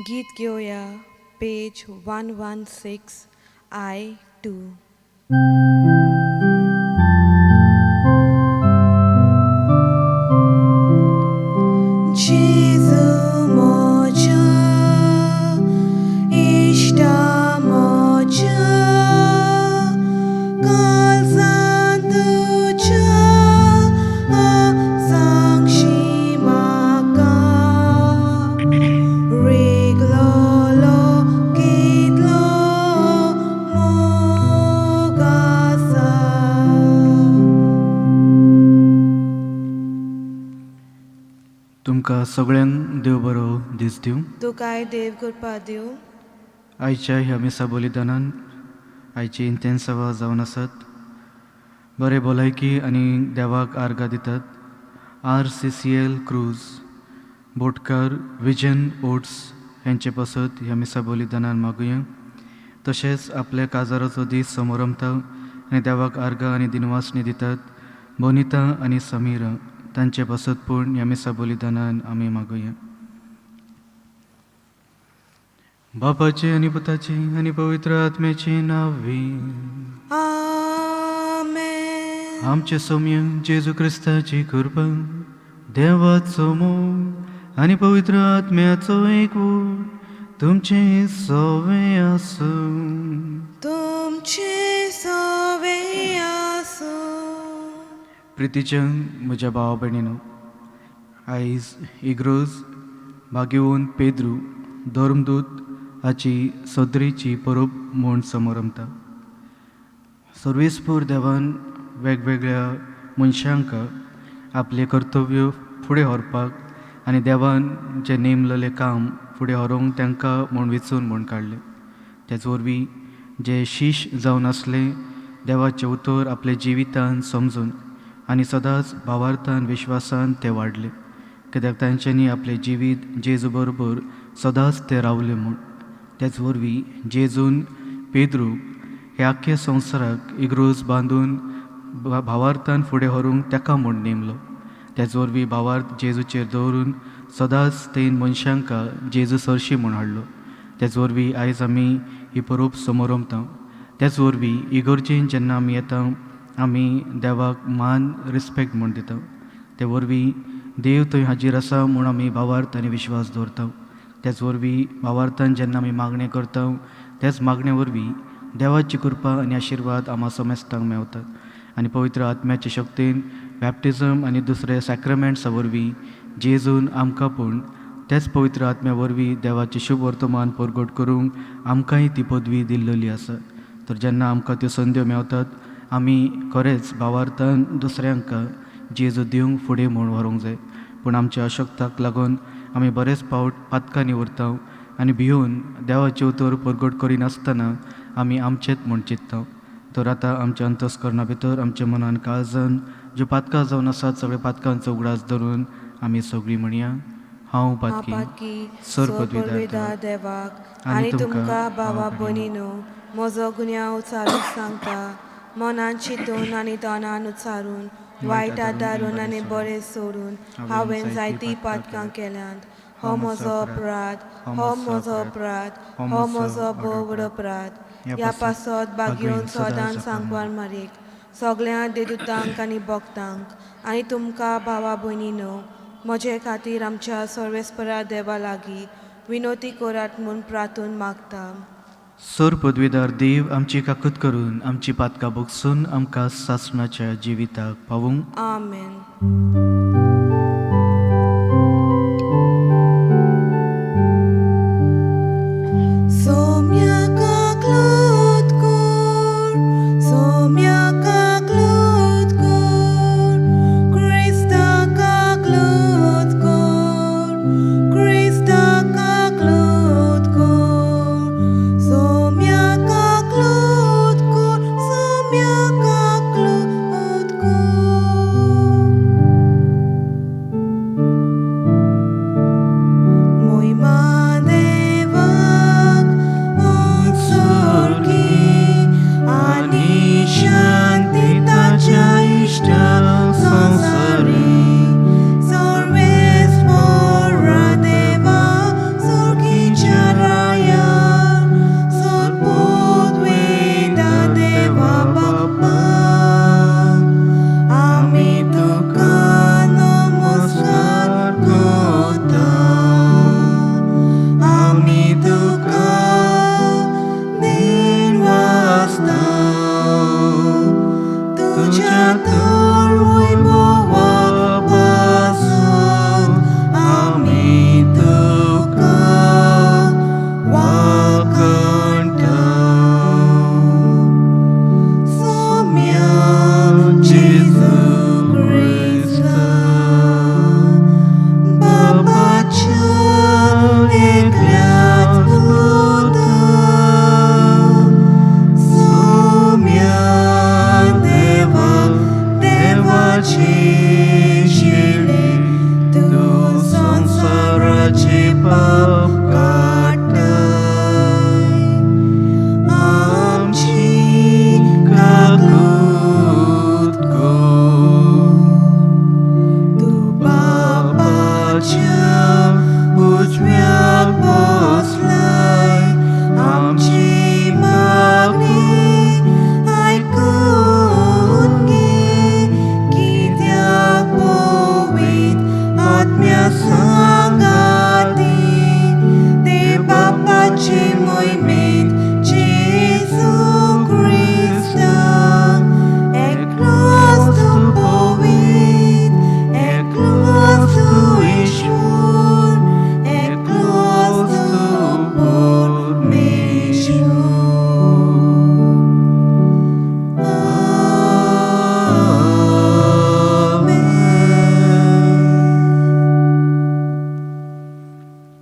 गीत घेऊया page 116 I2. Jesu moja, ishta moja, kalzanduja, sangshimaka, riglolo, kitlo, mogasa. तुमकां सगळ्यांक देव बरो दीस दिवं. तुकाय देव कृपा दिवं. आयच्या ह्या मिसा बलिदानान आयची इंतेन सेवा जावन आसात. बरे भलायकी आनी देवाक आर्गां दितात. RCCL क्रूज बोटकार विजन ओट्स हेंचे पासत ह्या मिसा बलिदानान मागुया. तशेंच आपल्या काजाराचो दीस समोर रमता आनी देवाक आर्गां आनी दिनवासणी दितात. बोनिता आनी समीरा तांचे पासत पूण ह्या मिसा बलिदानान आमी मागुया. बापाचे आनी पुताचे आनी पवित्र आत्म्याचे नांवी आमेन. आमचे सौम्य जेजू क्रिस्ताची कृपा, देवाचो मोग आनी पवित्र आत्म्याचो एकवट तुमचे सवे आसूं. तुमचे सवे आसूं. प्रितीच्या म्हज्या भावा भयणीनो, आयज इग्रोज भाग्यवन पेद्रू धर्मदूत हाची सदरीची परब म्हूण समोर रमता. सर्वेस्पूर देवान वेगवेगळ्या मनशांक आपले कर्तव्य फुडें व्हरपाक आनी देवान जे नेमलेलें काम फुडें व्हरूंक तांकां म्हूण वेंचून म्हूण काडलें. तेच वरवीं जे शीश जावन आसले देवाचें उतर आपल्या जिवितान समजून आनी सदांच भावार्थान विश्वासान ते वाडले, कित्याक तांच्यांनी आपलें जिवीत जेजू बरोबर सदांच ते रावले म्हूण. तेच वरवीं जेजून पेद्रूक हे आख्खे संवसाराक इग्रोज बांदून भावार्थान फुडें व्हरूंक ताका म्हूण नेमलो. तेच वरवीं भावार्थ जेजूचेर दवरून सदांच तेन मनशांक जेजू सरशी म्हूण हाडलो. तेच वरवीं आयज आमी ही परब समोर रमता. तेच वरवीं इगर्जेन जेन्ना आमी येता आमी देवाक मान रिस्पेक्ट म्हूण दिता. ते वरवीं देव थंय हाजीर आसा म्हूण आमी भावार्थ आनी विश्वास दवरता. तेच वरवीं भावार्थान जेन्ना आमी मागणें करता तेच मागणे वरवीं देवाची कृपा आनी आशिर्वाद आम्हा समेस्तांक मेवतात. आनी पवित्र आत्म्याचे शक्तीन बॅप्टिजम आनी दुसरे सॅक्रमेंट्सा वरवीं जेजून आमकां पूण तेच पवित्र आत्म्या वरवीं देवाचे शुभ वर्तमान परगट करूंक आमकांय ती पदवी दिल्लेली आसा. तर जेन्ना आमकां त्यो संद्यो मेवतात आमी खरेंच भावार्थान दुसऱ्यांक जेजू दिवंक फुडें म्हूण व्हरूंक जाय. पूण आमच्या अशक्ताक लागून आमी बरेच फावट पातकांनी उरता आनी भिवून देवाचे उतर परगट करिनासतना आमी आमचेच म्हूण चिंतता. तर आतां आमच्या अंतस्करणा भितर आमच्या मनान काळजान ज्यो पातकां जावन आसात सगळे पातकांचो उगडास धरून आमी सगळीं म्हणया, हांव पातकी सर पदवीदार देवाक आनी तुमकां भावा भयणीनो म्हजो गुन्यांव उचारून सांगता. मनान चिंतून आनी तोंडान उच्चारून वायटात दारून आनी बरें सोडून हांवें जायतीं पातकां केल्यांत. हो म्हजो अपराध, हो म्हजो अपराध, हो म्हजो भोव व्हड अपराध. ह्या पासत भाग्योन सदांच सांगवार मारीक सगळ्या देदूतांक आनी भक्तांक आनी तुमकां भावा भयणीनो म्हजे खातीर आमच्या सर्वेस्परा देवा लागीं विनोती करात म्हूण प्रार्थून मागता. सर पदवीदार देव आमची काकूत करून आमची पातकां भोगसून आमकां सासणाच्या जिविताक पावूंक. आमेन.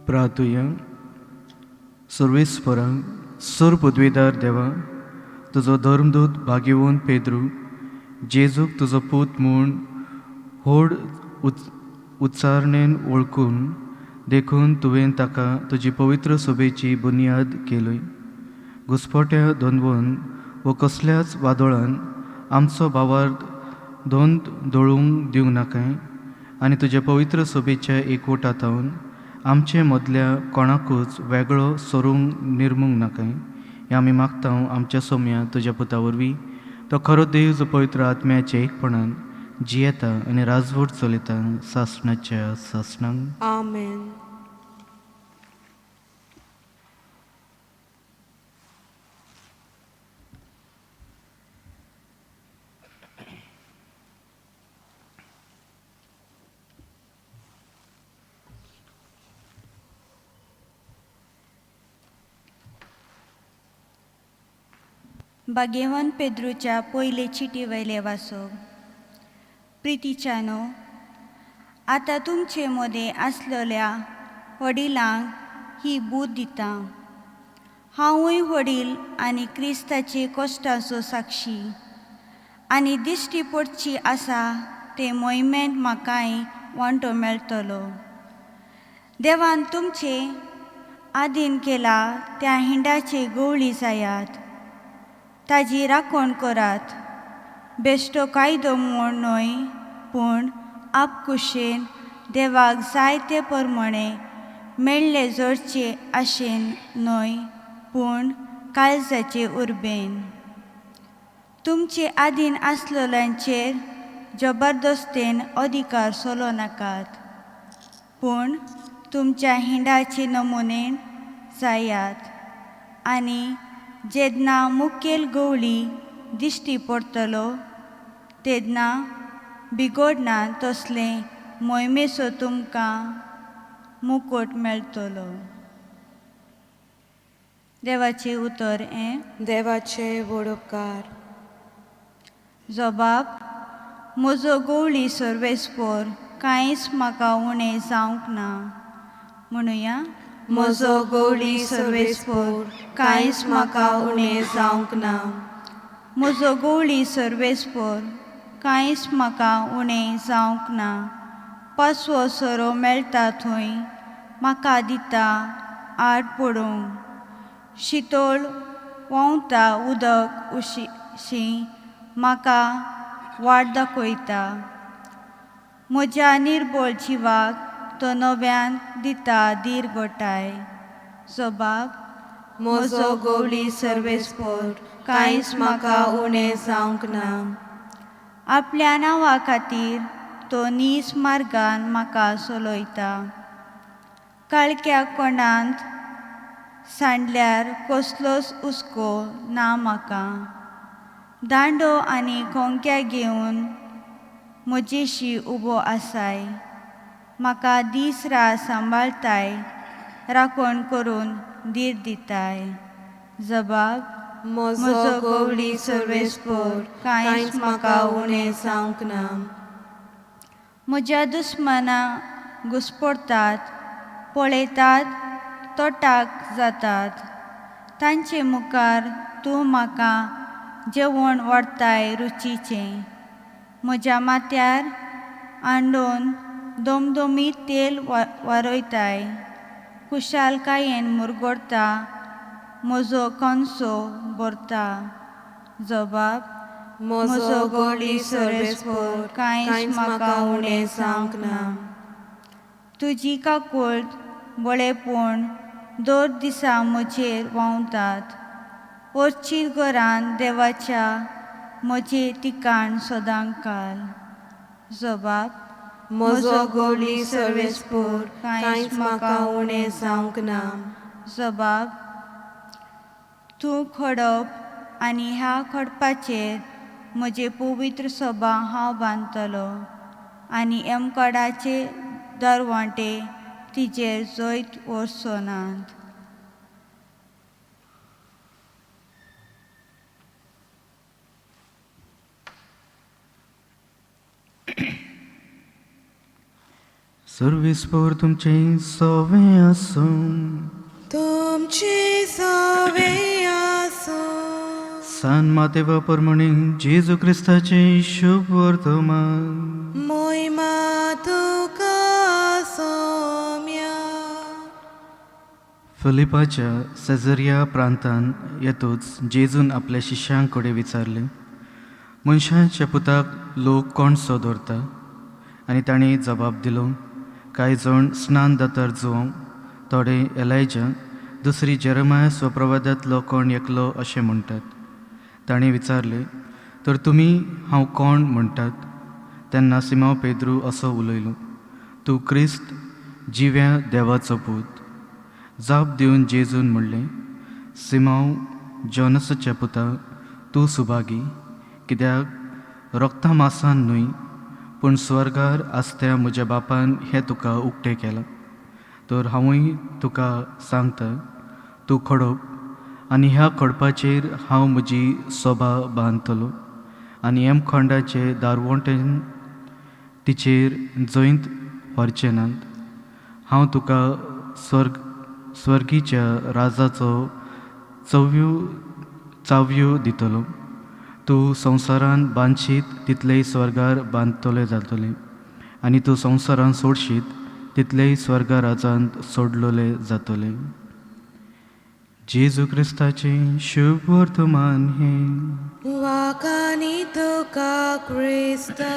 प्रार्थूया. सर्वेस्परा सर पदवीदार देवा, तुजो धर्मदूत भाग्यवन पेद्रू जेजूक तुजो पूत म्हूण व्हड उत्सारणेन वळखून देखून तुवें ताका तुजी पवित्र सभेची बुनियाद केली. घुसपोट्या द्वंद्वन व कसल्याच वादळान आमचो भावार्थ दोंद दळूंक दिवंक नाकाय आनी तुज्या पवित्र सभेच्या एकवटांतून आमचे मदल्या कोणाकूच वेगळो सरूंक निर्मूंक नाकाय. हें आमी मागता आमच्या सोम्या तुज्या पुता वरवीं. तो खरो देव जो पवित्र आत्म्याच्या एकपणान जियेता आनी राजवट चलयता सासणाच्या सासणांक. आमेन. भाग्यवान पेद्रूच्या पयले चिटी वयले वाचप. प्रितीच्यानो, आतां तुमचे मदें आसलेल्या वडिलांक ही बूद दिता. हांवूय वडील आनी क्रिस्ताचे कश्टाचो साक्षी आनी दिश्टी पडची आसा ते मोहिमेंत म्हाकाय वांटो मेळटलो. देवान तुमचे आदीन केला त्या हिंडाचे गवळी जायात, ताजी राखण करात. बेश्टो कायदो म्हूण न्हय, पूण आपकुशेन देवाक जाय ते प्रमाणे मेळ्ळे जोडचे आशेन न्हय, पूण काळजाचे उर्बेन. तुमचे आदीन आसलेल्यांचेर जबरदस्तेन अधिकार चलो नाकात, पूण तुमच्या हिंडाचे नमुनेन जायात. आनी जेन्ना मुखेल गवळी दिश्टी पडटलो तेन्ना बिगोडना तसले मोहिमेचो तुमकां मुकुट मेळटलो. देवाचे उतर हें. देवाचे व्हड उपकार. जबाब. म्हजो गवळी सर्वेस्पर, कांयच म्हाका उणें जावंक ना. म्हणुया. म्हजो गवळी सर्वेस्पर, कांयच म्हाका उणें जावंक ना. म्हजो गवळी सर्वेस्पर, कांयच म्हाका उणें जावंक ना. पांचवो सोरो मेळटा थंय म्हाका दिता आड पडूंक. शितोळ व्हांवता उदक उशीं म्हाका वाट दाखयता. म्हज्या निर्बळ जिवाक तो नव्यान दिता दीर्घटाय. जबाब. म्हजो गवळी सर्वेस्पर, कांयच म्हाका उणें जावंक ना. आपल्या नांवा खातीर तो नीज मार्गान म्हाका चलयता. काळक्या कोंडांत सांडल्यार कसलोच हुस्को ना म्हाका. दांडो आनी खोंक्या घेवन म्हजेशी उबो आसाय. म्हाका दीस रात सांबाळटाय, राखण करून धीर दिताय. जबाब. म्हजो गवळी सर्वेस्पर, कांयच म्हाका उणें जावंक ना. म्हज्या दुस्माना घुसपडटात, पळयतात तोटाक जातात. तांचे मुखार तूं म्हाका जेवण वाडटाय रुचीचें. म्हज्या माथ्यार आंडोवन दोमदोमीत तेल वारयताय. खुशालकायेन मुरगोडटा, म्हजो कणसो भरता. जबाब. म्हजो गवळी सर्वेस्पर, कांयच म्हाका उणें जावंक ना. तुजी काकूळट बळेपण दर दिसा म्हजेर व्हांवतात. अर्चीत घरांत देवाच्या म्हजें तिकाण सदांच काल. जबाब. म्हजो गवळी सर्वेस्पर, कांयच म्हाका उणें जावंक ना. जबाब. तूं खडप आनी ह्या खडपाचेर म्हजे पवित्र सभा हांव बांदतलो आनी एमकाडाचे दरवांटे तिजेर जैत वरचो नात. सर्विस्पोर तुमचे सोवे आसूं तुमची सवे आसूं सान मातेवा परमणी जेजू क्रिस्ताचे शुभ वर्तमान मोहिमा तुका सोम्या फिलिपाच्या सेझरिया प्रांतांत येतूच जेजून आपल्या शिष्यांक कडेन विचारले, मनशाच्या पुताक लोक कोणसो दवरता? आनी ताणें जबाब दिलो, कांय जाण स्नान दातार जुवों, थोडे एलायजा, दुसरी जेरमाया स्वप्रवादांतलो कोण एकलो अशें म्हणटात. ताणें विचारले, तर तुमी हांव कोण म्हणटात? तेन्ना सिमोन पेद्रू असो उलयलो, तूं क्रिस्त, जिव्या देवाचो पूत. जाप दिवन जेजून म्हणलें, सिमोन जोनसाच्या पुता, तूं सुभागी, कित्याक रोगता मांसान न्हय पूण स्वर्गार आसत्या म्हज्या बापान हें तुका उक्तें केलां. तर हांवूय तुका सांगता, तूं खडप आनी ह्या खडपाचेर हांव म्हजी सोबा बांदतलो आनी हेमखंडाचे दारवटेन तिचेर जैत व्हरचे नात. हांव तुका स्वर्गीच्या राजाचो चाव्यो दितलो. तूं संवसारान बांदशीत तितलेय स्वर्गार बांदतले जातले आनी तूं संवसारान सोडशीत तितलेय स्वर्गा राजांत सोडलोले जातले. जेजू क्रिस्ताचे शुभ वर्तमान हे वाकानी तुका क्रिस्ता.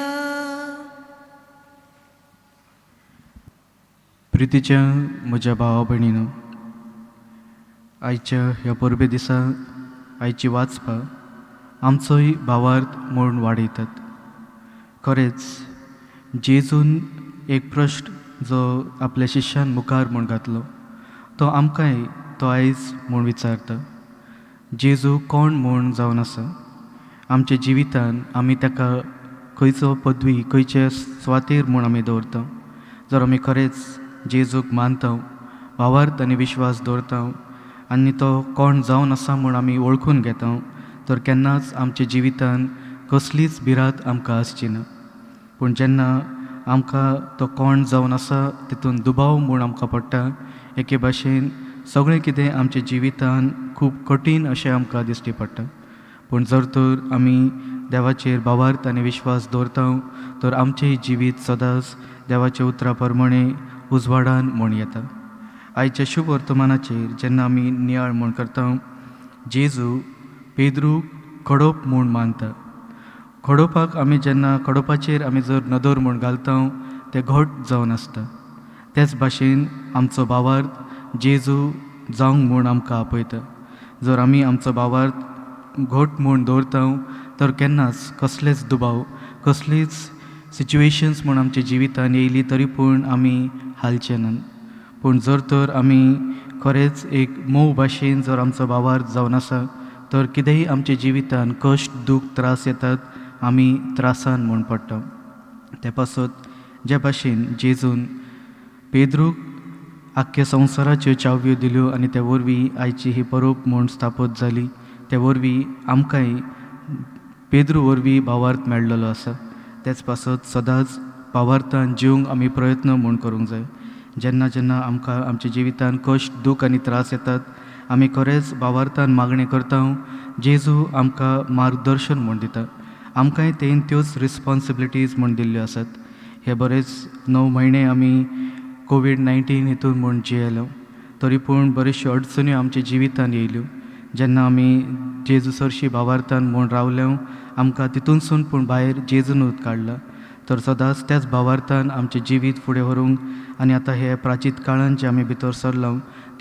प्रितीच्या म्हज्या भावा भयणीनो, आयच्या ह्या परबे दिसा आयची वाचपां आमचोय भावार्थ म्हूण वाडयतात. खरेंच जेजून एक प्रश्न जो आपल्या शिश्यान मुखार म्हूण घातलो तो आमकांय तो आयज म्हूण विचारता, जेजू कोण म्हूण जावन आसा? आमच्या जिवितान आमी ताका खंयचो पदवी खंयचे सुवातेर म्हूण आमी दवरता? जर आमी खरेंच जेजूक मानता, भावार्थ आनी विश्वास दवरता आनी तो कोण जावन आसा म्हूण आमी वळखून घेता, तर केन्नाच आमच्या जिवितान कसलीच भिरांत आमकां आसची ना. पूण जेन्ना आमकां तो कोण जावन आसा तितून दुबाव म्हूण आमकां पडटा, एके भाशेन सगळें कितें आमच्या जिवितान खूब कठीण अशें आमकां दिश्टी पडटा. पूण जर तर आमी देवाचेर भावार्थ आनी विश्वास दवरता, तर आमचें जिवीत सदांच देवाच्या उतरा प्रमाणे उजवाडान म्हूण येता. आयच्या शुभ वर्तमानाचेर जेन्ना आमी नियाळ म्हूण करता, जेजू पेद्रू खडप म्हूण मानता. खडोपाक आमी जेन्ना खडोपाचेर आमी जर नदर म्हूण घालता तें घट जावन आसता. तेच भाशेन आमचो भावार्थ जेजू जावंक म्हूण आमकां आपयता. जर आमी आमचो भावार्थ घट म्हूण दवरता, तर केन्नाच कसलेच दुबाव कसलीच सिच्युएशन्स म्हूण आमच्या जिवितान येयली तरी पूण आमी हालचे नात. पूण जर तर आमी खरेंच एक मोव भाशेन जर आमचो भावार्थ जावन आसा, तर कितेंय आमच्या जिवितान कश्ट दूख त्रास येतात, आमी त्रासान म्हूण पडटा. ते पासत जे भाशेन जेजून पेद्रूक आख्ख्या संवसाराच्यो चाव्यो दिल्यो आनी ते वरवीं आयची ही परब म्हूण स्थापत जाली, ते वरवीं आमकांय पेद्रू वरवीं भावार्थ मेळ्ळलो आसा. तेच पासत सदांच भावार्थान जिवंक आमी प्रयत्न म्हूण करूंक जाय. जेन्ना जेन्ना आमकां आमच्या जिवितान कश्ट दूख आनी त्रास येतात, आमी खरेंच भावार्थान मागणी करता, जेजू आमकां मार्गदर्शन म्हूण दिता. आमकांय तेन त्योच रिस्पॉन्सिबिलिटीज म्हूण दिल्ल्यो आसात. हे बरेच 9 म्हयने आमी कोविड-19 हितून म्हूण जियेलो, तरी पूण बऱ्योचश्यो अडचण्यो आमच्या जिवितान येयल्यो. जेन्ना आमी जेजू सरशी भावार्थान म्हूण रावल्यो, आमकां तितूनसून पूण भायर जेजूनूच काडला. तर सदांच त्याच भावार्थान आमचें जिवीत फुडें व्हरूंक आनी आतां हे प्राचीत काळान जे आमी भितर सरला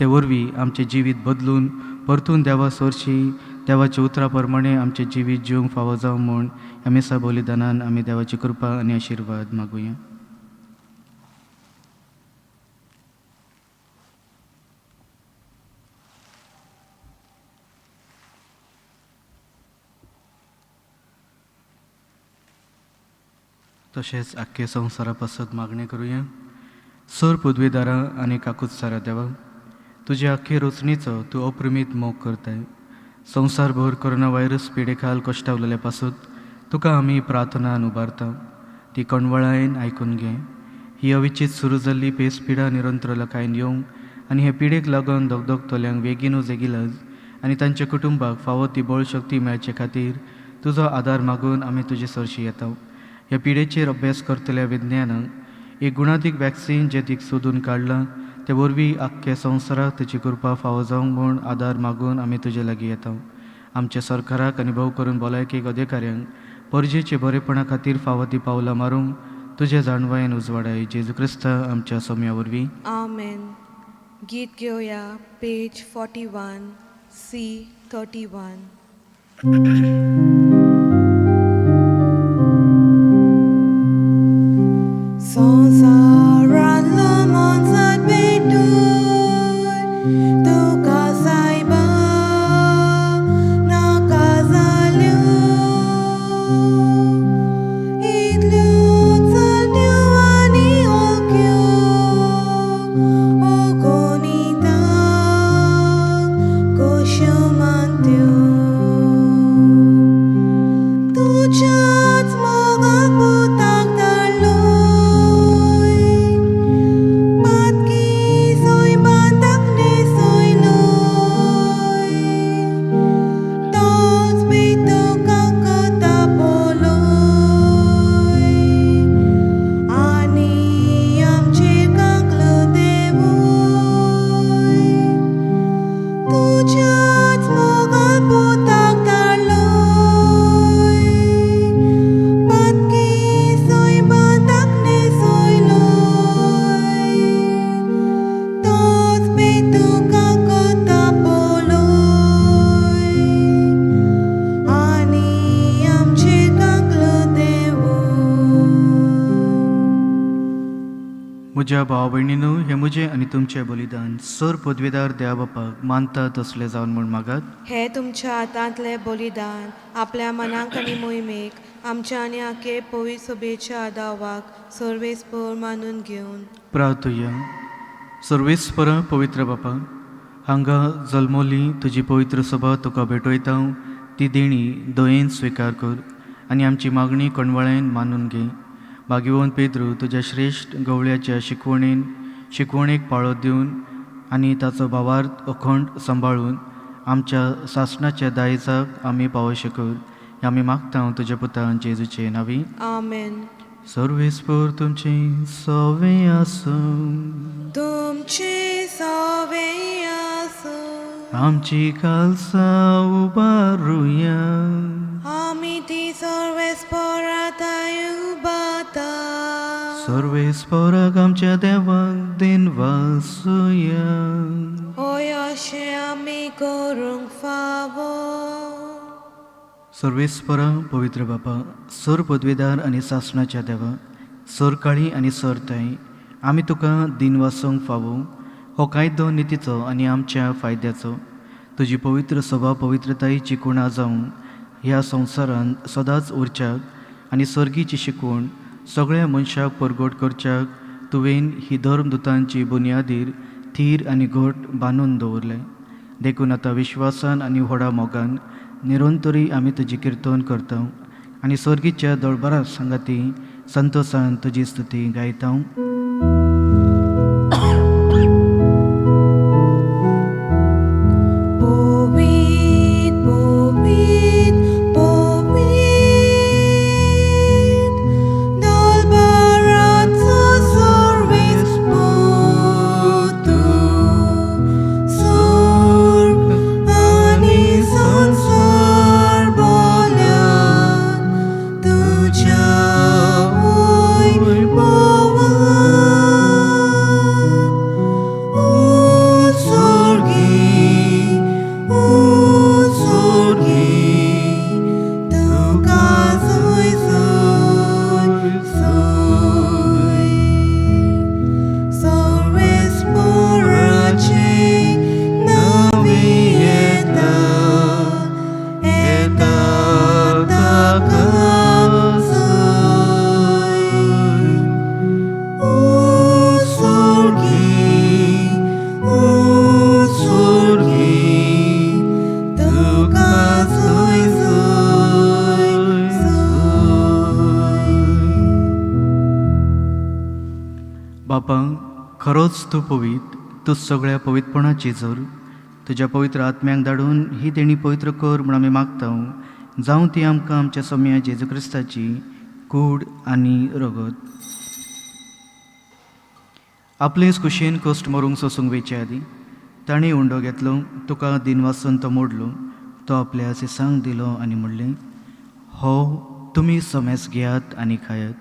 ते वरवीं आमचें जिवीत बदलून परतून देवा सरशी देवाच्या उतरा प्रमाणे आमचें जिवीत जिवंक फावो जावं म्हूण ह्या मिसा बलिदानान आमी देवाची कृपा आनी आशिर्वाद मागुया. तशेंच आख्खे संवसारा पासत मागणी करुया. सर पदवीदारां आनी काकुत्सारा देवा, तुज्या आख्खे रचणेचो तूं अप्रमीत मोग करताय. संवसारभर कोरोना व्हायरस पिडे खाल कश्टावलेल्या पासून तुका आमी प्रार्थनान उबारता. ती कणवळायेन आयकून घे. ही अविचित सुरू जाल्ली पेस पिडा निरंतर लोकांक येवंक आनी हे पिडेक लागून दोगदोगतल्यांक बेगीनूच इगिलाज आनी तांच्या कुटुंबाक फावो ती बळ शक्ती मेळचे खातीर तुजो आदार मागून आमी तुजे सरशी येता. ह्या पिडेचेर अभ्यास करतल्या विज्ञानाक एक गुणादीक वॅक्सीन जे तीक सोदून काडलां ते वरवीं आख्ख्या संवसाराक तुजी कृपा फावो जावंक म्हूण आदार मागून आमी तुजे लागीं येता. आमच्या सरकाराक आनी भोव करून भलायकेक अधिकाऱ्यांक परजेचे बरेपणा खातीर फावो ती पावलां मारूंक तुजे जाणवायेन उजवाडाय. जेजू क्रिस्ता आमच्या सोम्या वरवीं. आमेन. गीत घेवया पेज 41 C 31. संसारांतलो मोनसात भेटूय तुका सायबा नाका जाल्यो इतल्यो चलत्यो आनी ओळख्यो ओगोनिताक कश्यो मानत्यो तुज्याच मोगाल पुताक धाडलोय पातकी सोयबांताक नेसयलोय तोच बी तुका कोता पोलोय आनी आमचेर कांकलो देवूय तुज्याच मोगाल पुताक धाडलोय पातकी सोयबांताक नेसयलोय तोच बी तुका कोता पोलोय आनी आमचेर कांकलो देवूय. म्हज्या भाव भयणीनो, हे म्हजें आनी तुमचें बलिदान सर पदवीदार देवा बापाक मानता तसलें जावन म्हूण मागात. हे तुमच्या हातांतले बलिदान आपल्या मनाक आनी मोहिमेक आमच्या आनी आखे पवित्र सभेच्या आदावाक सर्वेस्पर मानून घेवन प्रार्थुया. सर्वेस्पर पवित्र बापा, हांगा जल्मोली तुजी पवित्र सभा तुका भेटयता. ती देणी दयेन स्विकार कर आनी आमची मागणी कणवळेन मानून घे. भाग्यवान पेद्रू तुज्या श्रेश्ठ गवळ्याच्या शिकवणेक पाळो दिवन आनी ताचो भावार्थ अखंड सांबाळून आमच्या सासणाच्या दायजाक आमी पावोशे कर. हें आमी मागता तुज्या पुतान जेजूचे नांवी. आमेन. सर्वेस्पर तुमचे सवे आसूं, तुमचे सवे आसूं, आमची खालसा उबारुया. आमी ती सर्वेस्पराताय उबाता. सर्वेस्पराक आमच्या देवाक दिनवासुया. होय अशें आमी करूंक फावो. सर्वेस्परा पवित्र बापा, सर पदवीदार आनी सासणाच्या देवा, सर काळी आनी सर ताई, आमी तुका दिनवासोंक फावो. हो कायदो नितीचो आनी आमच्या फायद्याचो. तुजी पवित्र सभा पवित्रतायेची कुणा जावं ह्या संवसारांत सदांच उरच्याक आनी सर्गीची शिकवण सगळ्या मनशाक परगट करच्याक तुवें ही धर्मदुतांची बुनयादीर थीर आनी घट बांदून दवरले. देखून आतां विश्वासान आनी व्हडा मोगान निरंतरी आमी तुजी किर्तन करता आनी सर्गीच्या दळबारा सांगाती संतोषान तुजी स्तुती गायता. तुझ्या खरोच तूं सगळ्या पवित्रपणाची जोर तुज्या पवित्र आत्म्याक धाडून ही देणी पवित्र कर म्हूण आमी मागता जावं ती आमकां आमच्या सोम्या जेजू क्रिस्ताची कूड आनी रगत. आपलेच कुशीन कश्ट मरूंक सोसूंक वेचे आदी ताणें उंडो घेतलो, तुका दिन वासून तो मोडलो, तो आपल्या सिसांक दिलो आनी म्हणलें, हो तुमी सोमेस घेयात आनी खायात,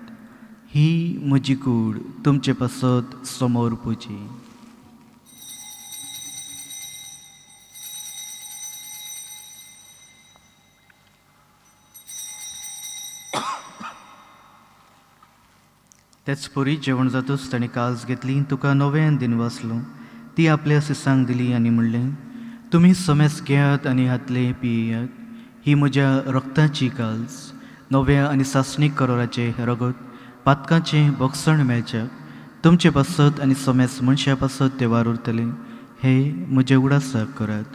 ही म्हजी कूड तुमचे पासत समोर पुजी. तेच पोरी जेवण जातूच ताणें काल्स घेतली, तुका नवें दिन वाचलो, ती आपल्या सिसांक दिली आनी म्हणलें, तुमी सोमेस घेयात आनी हातले पियेयात, ही म्हज्या रक्ताची काल्स, नव्या आनी सासणीक करोराचे रगत, पातकाचें बोगसण मेळच्याक तुमचे पासत आनी सोमेस मनशा पासत ते वार उरतले, हे म्हजे उडासाक करात.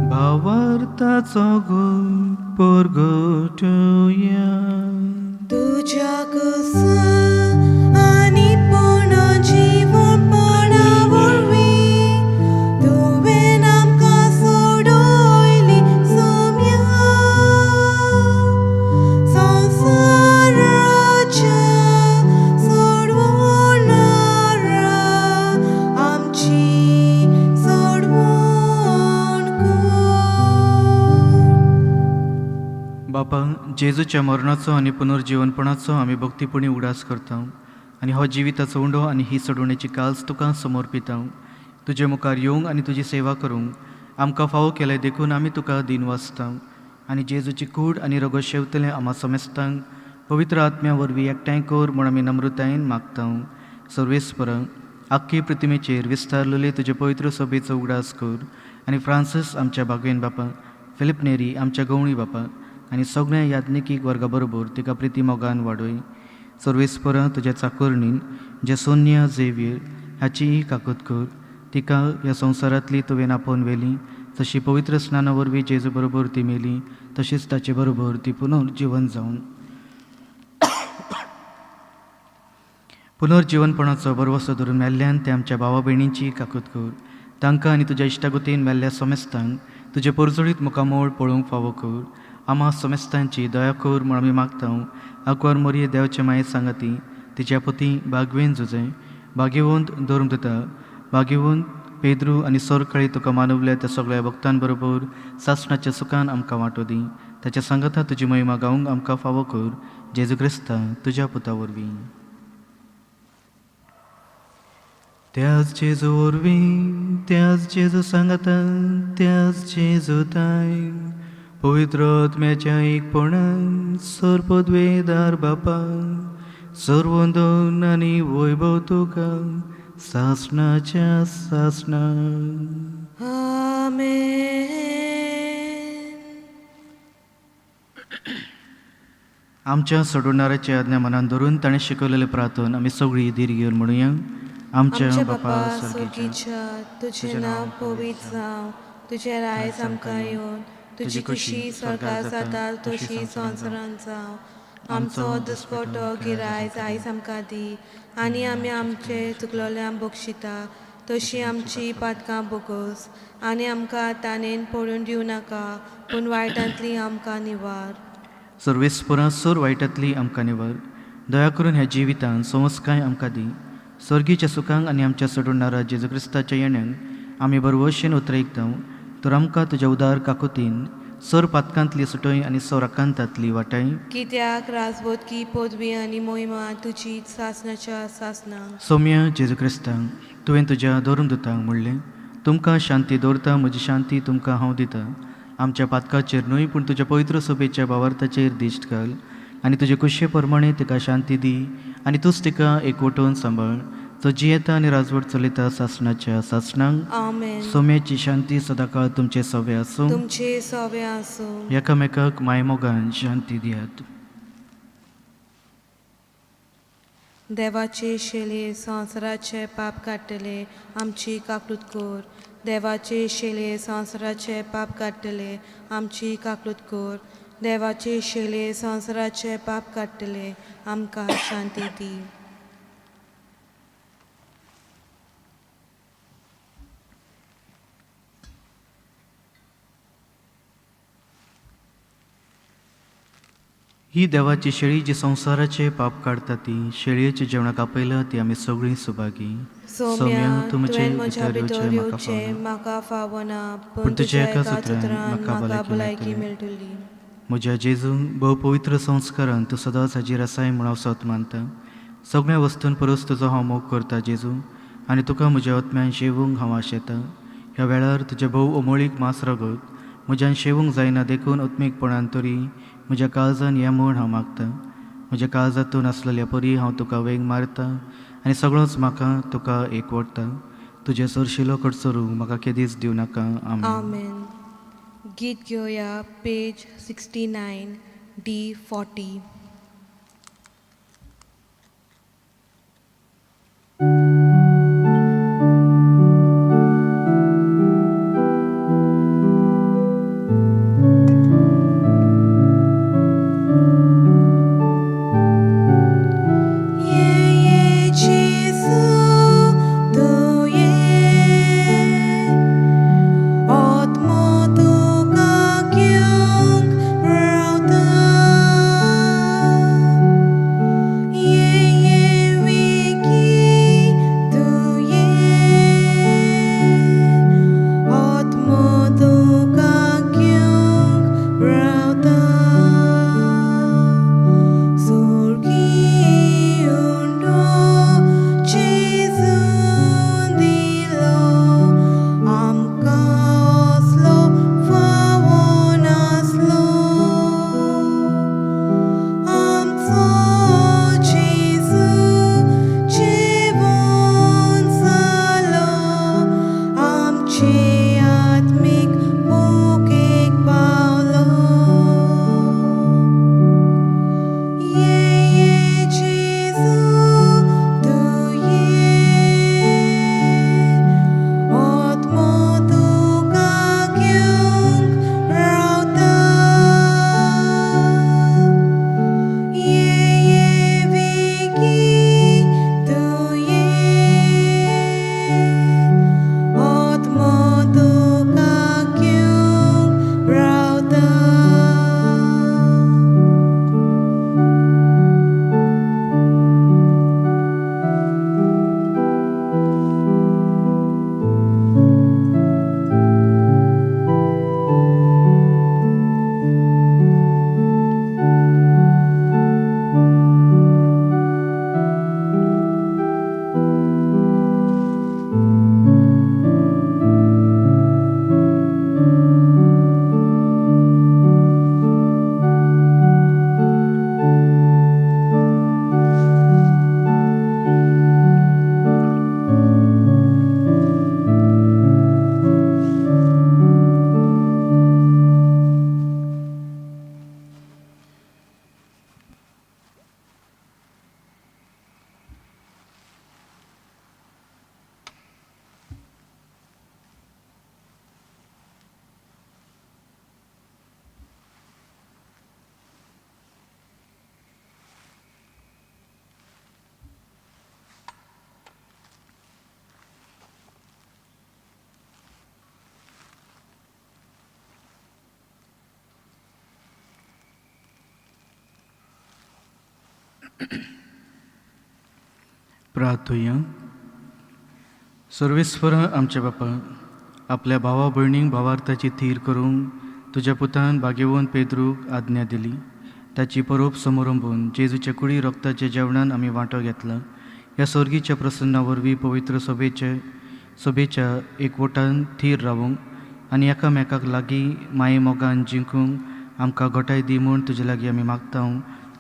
भावार्थाचो घोट परगटुया. तुझ्या कुसा आनी पूर्ण जीवनपणा वरवीं तुवें आमकां सोडयली सोम्या संवसाराच्या सोडवणारा आमची सोडवण कर. बापा, जेजूच्या मरणाचो आनी पुनर्जीवनपणाचो आमी भक्तीपणी उडास करता आनी हो जिविताचो उंडो आनी ही सोडवणेची काल्स तुका समर्पिता. तुजे मुखार येवंक आनी तुजी सेवा करूंक आमकां फावो केले देखून आमी तुका दिन वाचता आनी जेजूची कूड आनी रगत शेवतले आम्हा समेस्तांक पवित्र आत्म्या वरवीं एकठांय कर म्हूण आमी नम्रतायेन मागता. सर्वेस्परा, आख्खी पृथ्वीचेर विस्तारलेले तुजे पवित्र सभेचो उगडास कर आनी फ्रांसीस आमच्या भागवेन बापा, फिलिप नेरी आमच्या गवळी बापा आनी सगळ्या याज्ञिकीक वर्गा बरोबर तिका प्रिती मोगान वाडय. सर्वेस्परा, तुज्या चाकरणीन जे सोन्या झेवियर हाचीय काकूत कर, तिका ह्या संवसारांतली तुवें आपोवन व्हेली, तशी पवित्र स्नाना वरवीं जेजू बरोबर ती मेली, तशीच ताचे बरोबर ती पुनर्जीवन जावन पुनर्जीवनपणाचो बरवसो धरून मेल्ल्यान ते आमच्या भावा भयणींची काकूत कर. तांकां आनी तुज्या इश्टागतीन मेल्ल्या समेस्तांक तुजे परजळीत मुखामोळ पळोवंक फावो कर. आम्हा समेस्तांची दया कर म्हूण आमी मागता. आंकवार मोरये देवाचे माये सांगाती, तिच्या पती भागवेन जुजे, भाग्यवंत धर्मदता, भाग्यवंत पेद्रू आनी सोरकाळी तुका मानवल्या त्या सगळ्या भक्तां बरोबर सासणाच्या सुखान आमकां वांटो दी. ताच्या सांगाता तुजी महिमा गावंक आमकां फावो कर. जेजू क्रिस्ता तुज्या पुता वरवीं. त्याच जेजू वरवीं, त्याच जेजू सांगाता, त्याच जेजूताय पवित्र आत्म्याच्या एकपणान सर्पद्वेदार बापा, सर्वोंदन आनी वैभव तुका सासणाच्या सासणा. आमेन. आमच्या सोडवणाऱ्याची आज्ञा मनान धरून ताणें शिकवलेले प्रार्थन आमी सगळीं दीर्घेर म्हणुया. आमच्या बापा सर्गीच्या, तुझें नांव पवित्र जावं, तुजें रायज आमकां येवन, तुजी खुशी स्वर्गार जाता तशी संवसारांत जावं. आमचो दुस्पतो गिरायज आयज आमकां दी आनी आमी आमचे चुकलोल्यांक बक्षिता तशी आमची पातकां बोगोस आनी आमकां ताणेन पडून दिवं नाका, पूण वायटांतली आमकां निवार. सर्वेस्परा, सोर वायटांतली आमकां निवार. दया करून ह्या जिवितान संस्काय आमकां दी. सर्गीच्या सुखांक आनी आमच्या सोडवणारा जेजू क्रिस्ताच्या येण्याक आमी बरवशेन उतरयता. तर आमकां तुज्या उदार काकुतीन सर पातकांतली सुटय आनी सोराकांतांतली वाटाय. कित्याक राजवोदकी पदवी आनी मोहिमा तुजी सासणाच्या सासना. सौम्य जेजू क्रिस्तांक तुवें तुज्या धर्मदूतांक म्हणलें, तुमकां शांती दवरता, म्हजी शांती तुमकां हांव दिता. आमच्या पातकाचेर न्हय पूण तुज्या पवित्र सभेच्या भावार्थाचेर दिश्ट घाल आनी तुजे कुशे प्रमाणे तिका शांती दी आनी तूंच तिका एकवटून सांबाळ. तो जियेता आनी राजवट चलयता सासणाच्या सासणांक. आमेन. सोम्याची शांती सदांकाळ तुमचे सवे आसूं. तुमचे सवे आसूं. एकामेकाक मायमोगान शांती दियात. देवाचे शेले संवसाराचे पाप काडटले आमची काकूत कर. देवाचे शेले संवसाराचे पाप काडटले आमची काकूट कोर. देवाचे शेले संवसाराचे पाप काडटले आमकां शांती दी. ही देवाची शेळी जी संवसाराचे पाप काडटा ती शेळयेच्या जेवणाक आपयला ती आमी सगळीं सुभागी. सौम्या तुमचे तुवें म्हज्या भितर भितर येवचें येवचें म्हाका फावना, पूण पूण तुज्या तुज्या एका एका सुत्रान सुत्रान म्हाका म्हाका भलायकी भलायकी मेळटली. मेळटली. म्हज्या जेजू बहु पवित्र संस्कारान तूं सदांच हाजीर आसाय म्हूण हांव सत मानता. सगळ्या वस्तूंत परस तुजो हांव मोग करता जेजू, आनी तुका म्हज्या आत्म्यान शेवूंक हांव आशेतां. ह्या वेळार तुजे भोव अमोळीक मास रगत म्हज्यान शेवूंक जायना देखून आत्मीकपणान तरी म्हज्या काळजान ये म्हूण हांव मागतां. म्हज्या काळजांतून आसलेल्या परी हांव तुका वेग मारतां आनी सगळोच म्हाका तुका एकवटता. तुजे सरशिलो कडसरूंक म्हाका केदीच दिवं नाका. आमेन. आमेन. गीत घेवया पेज 69 D40. प्रार्थुया. सर्वेस्वर आमचे बापा, आपल्या भावा भयणींक भावार्थाची थीर करूंक तुज्या पुतान भाग्यवन पेद्रूक आज्ञा दिली. ताची परोप समारंभून जेजूच्या कुडी रक्ताच्या जेवणान आमी वांटो घेतला. ह्या सर्गीच्या प्रसन्ना वरवीं पवित्र सभेच्या एकवटान थीर रावूंक आनी एकामेकाक लागीं माये मोगान जिंकूंक आमकां घटाय दी म्हूण तुजे लागीं आमी मागता.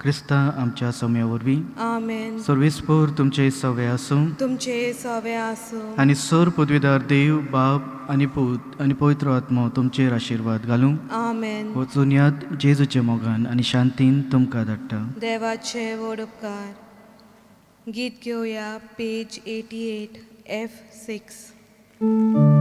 क्रिस्ता आमच्या सौम्या वरवीं. आमेन. सर्वेस्पर तुमचे सवे आसूं. तुमचे सवे आसूं. आनी सर पदवीदार देव बाप आनी पूत आनी पवित्र आत्मो तुमचेर आशिर्वाद घालूं. आमेन. वचून याद जेजूचे मोगान आनी शांतीन तुमकां धाडटा. देवाचे व्हड उपकार. गीत घेवया पेज 88 F6.